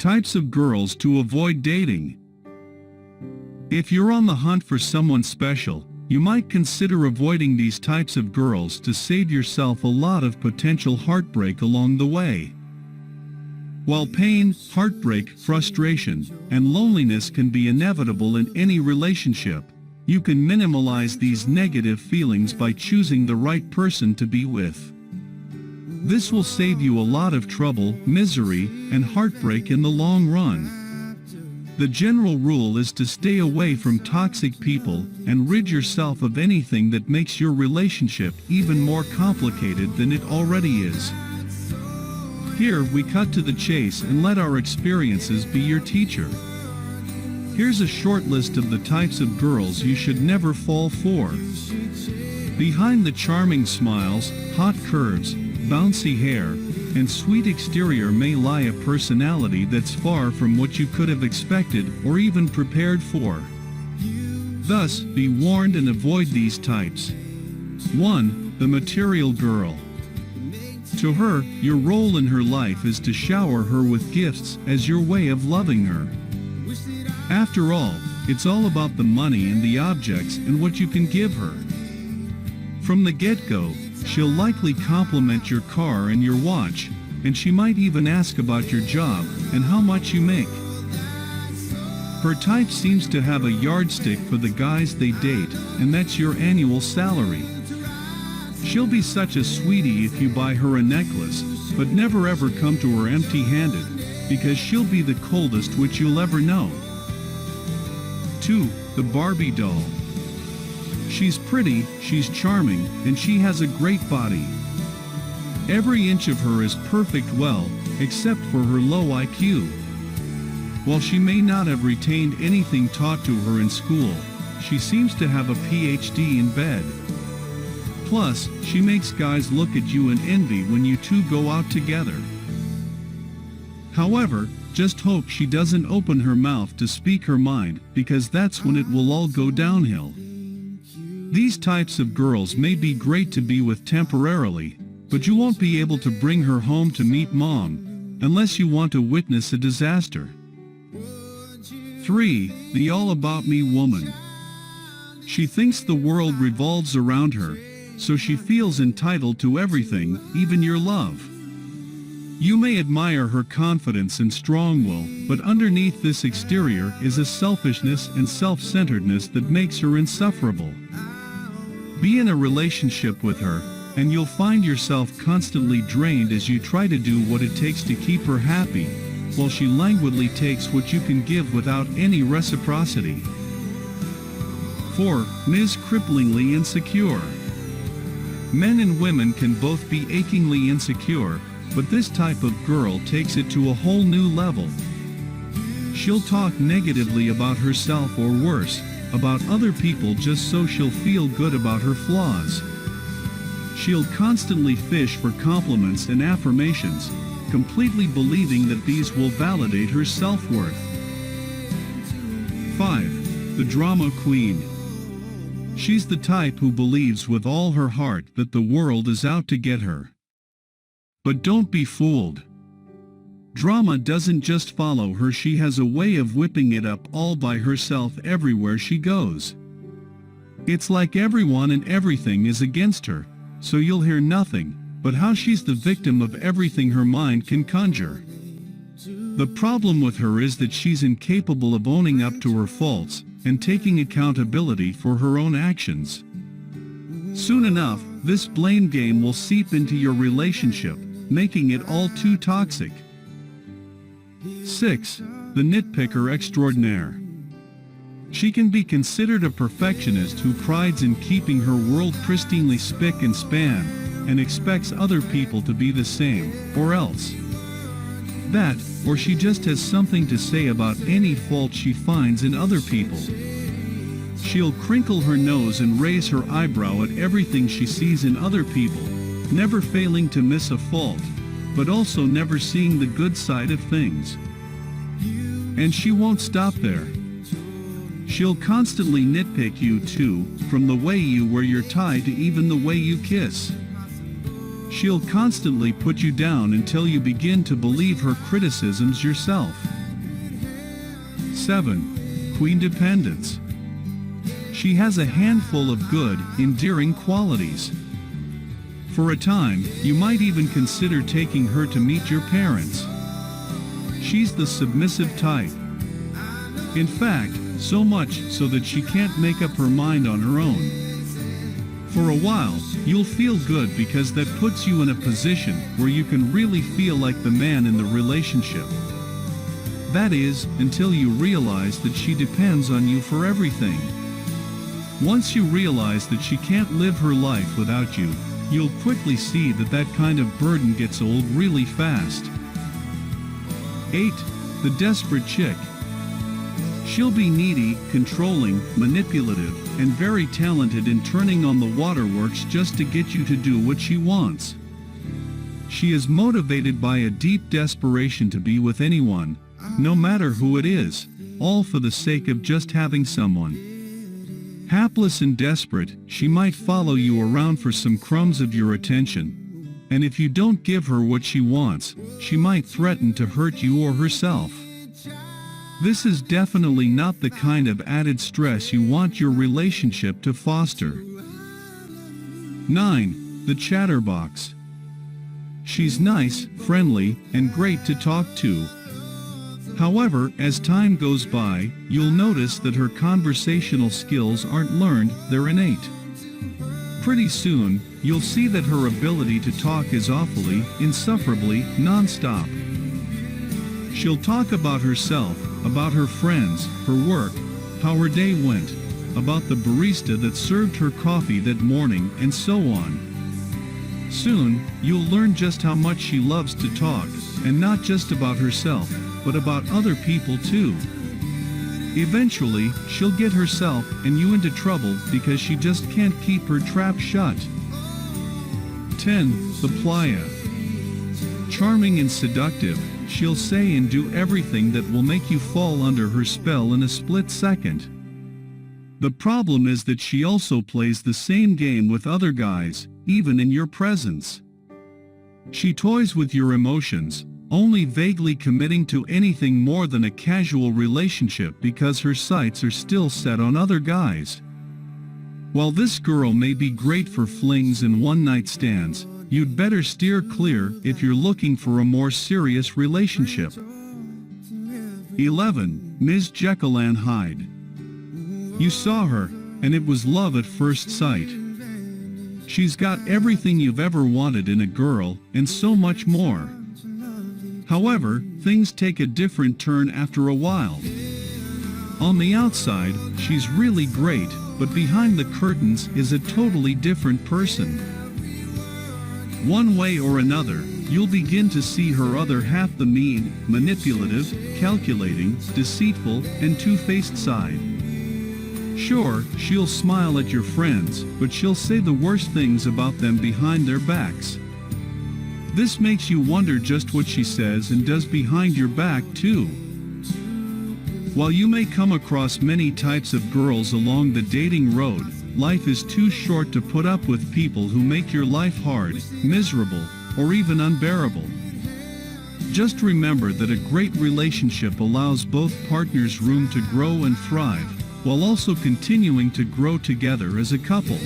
Types of girls to avoid dating. If you're on the hunt for someone special, you might consider avoiding these types of girls to save yourself a lot of potential heartbreak along the way. While pain, heartbreak, frustration, and loneliness can be inevitable in any relationship, you can minimize these negative feelings by choosing the right person to be with. This will save you a lot of trouble, misery, and heartbreak in the long run. The general rule is to stay away from toxic people and rid yourself of anything that makes your relationship even more complicated than it already is. Here we cut to the chase and let our experiences be your teacher. Here's a short list of the types of girls you should never fall for. Behind the charming smiles, hot curves, bouncy hair, and sweet exterior may lie a personality that's far from what you could have expected or even prepared for. Thus, be warned and avoid these types. 1. The material girl. To her, your role in her life is to shower her with gifts as your way of loving her. After all, it's all about the money and the objects and what you can give her. From the get-go, she'll likely compliment your car and your watch, and she might even ask about your job and how much you make. Her type seems to have a yardstick for the guys they date, and that's your annual salary. She'll be such a sweetie if you buy her a necklace, but never ever come to her empty-handed, because she'll be the coldest which you'll ever know. 2. The Barbie doll. She's pretty, she's charming, and she has a great body. Every inch of her is perfect, well, except for her low IQ. While she may not have retained anything taught to her in school, she seems to have a PhD in bed. Plus, she makes guys look at you in envy when you two go out together. However, just hope she doesn't open her mouth to speak her mind, because that's when it will all go downhill. These types of girls may be great to be with temporarily, but you won't be able to bring her home to meet mom, unless you want to witness a disaster. 3. The all-about-me woman. She thinks the world revolves around her, so she feels entitled to everything, even your love. You may admire her confidence and strong will, but underneath this exterior is a selfishness and self-centeredness that makes her insufferable. Be in a relationship with her, and you'll find yourself constantly drained as you try to do what it takes to keep her happy, while she languidly takes what you can give without any reciprocity. 4. Ms. Cripplingly insecure. Men and women can both be achingly insecure, but this type of girl takes it to a whole new level. She'll talk negatively about herself, or worse, about other people, just so she'll feel good about her flaws. She'll constantly fish for compliments and affirmations, completely believing that these will validate her self-worth. 5. The drama queen. She's the type who believes with all her heart that the world is out to get her. But don't be fooled. Drama doesn't just follow her, she has a way of whipping it up all by herself everywhere she goes. It's like everyone and everything is against her, so you'll hear nothing but how she's the victim of everything her mind can conjure. The problem with her is that she's incapable of owning up to her faults and taking accountability for her own actions. Soon enough, this blame game will seep into your relationship, making it all too toxic. 6. The Nitpicker Extraordinaire. She can be considered a perfectionist who prides in keeping her world pristinely spick and span, and expects other people to be the same, or else. That, or she just has something to say about any fault she finds in other people. She'll crinkle her nose and raise her eyebrow at everything she sees in other people, never failing to miss a fault, but also never seeing the good side of things. And she won't stop there. She'll constantly nitpick you too, from the way you wear your tie to even the way you kiss. She'll constantly put you down until you begin to believe her criticisms yourself. 7. Queen dependence. She has a handful of good, endearing qualities. For a time, you might even consider taking her to meet your parents. She's the submissive type. In fact, so much so that she can't make up her mind on her own. For a while, you'll feel good because that puts you in a position where you can really feel like the man in the relationship. That is, until you realize that she depends on you for everything. Once you realize that she can't live her life without you, you'll quickly see that that kind of burden gets old really fast. 8. The desperate chick. She'll be needy, controlling, manipulative, and very talented in turning on the waterworks just to get you to do what she wants. She is motivated by a deep desperation to be with anyone, no matter who it is, all for the sake of just having someone. Hapless and desperate, she might follow you around for some crumbs of your attention, and if you don't give her what she wants, she might threaten to hurt you or herself. This is definitely not the kind of added stress you want your relationship to foster. 9. The chatterbox. She's nice, friendly, and great to talk to. However, as time goes by, you'll notice that her conversational skills aren't learned, they're innate. Pretty soon, you'll see that her ability to talk is awfully, insufferably, non-stop. She'll talk about herself, about her friends, her work, how her day went, about the barista that served her coffee that morning, and so on. Soon, you'll learn just how much she loves to talk, and not just about herself, but about other people too. Eventually, she'll get herself and you into trouble because she just can't keep her trap shut. 10. The Playa. Charming and seductive, she'll say and do everything that will make you fall under her spell in a split second. The problem is that she also plays the same game with other guys, even in your presence. She toys with your emotions, only vaguely committing to anything more than a casual relationship because her sights are still set on other guys. While this girl may be great for flings and one-night stands, you'd better steer clear if you're looking for a more serious relationship. 11. Ms. Jekyll and Hyde. You saw her, and it was love at first sight. She's got everything you've ever wanted in a girl, and so much more. However, things take a different turn after a while. On the outside, she's really great, but behind the curtains is a totally different person. One way or another, you'll begin to see her other half, the mean, manipulative, calculating, deceitful, and two-faced side. Sure, she'll smile at your friends, but she'll say the worst things about them behind their backs. This makes you wonder just what she says and does behind your back too. While you may come across many types of girls along the dating road, life is too short to put up with people who make your life hard, miserable, or even unbearable. Just remember that a great relationship allows both partners room to grow and thrive, while also continuing to grow together as a couple.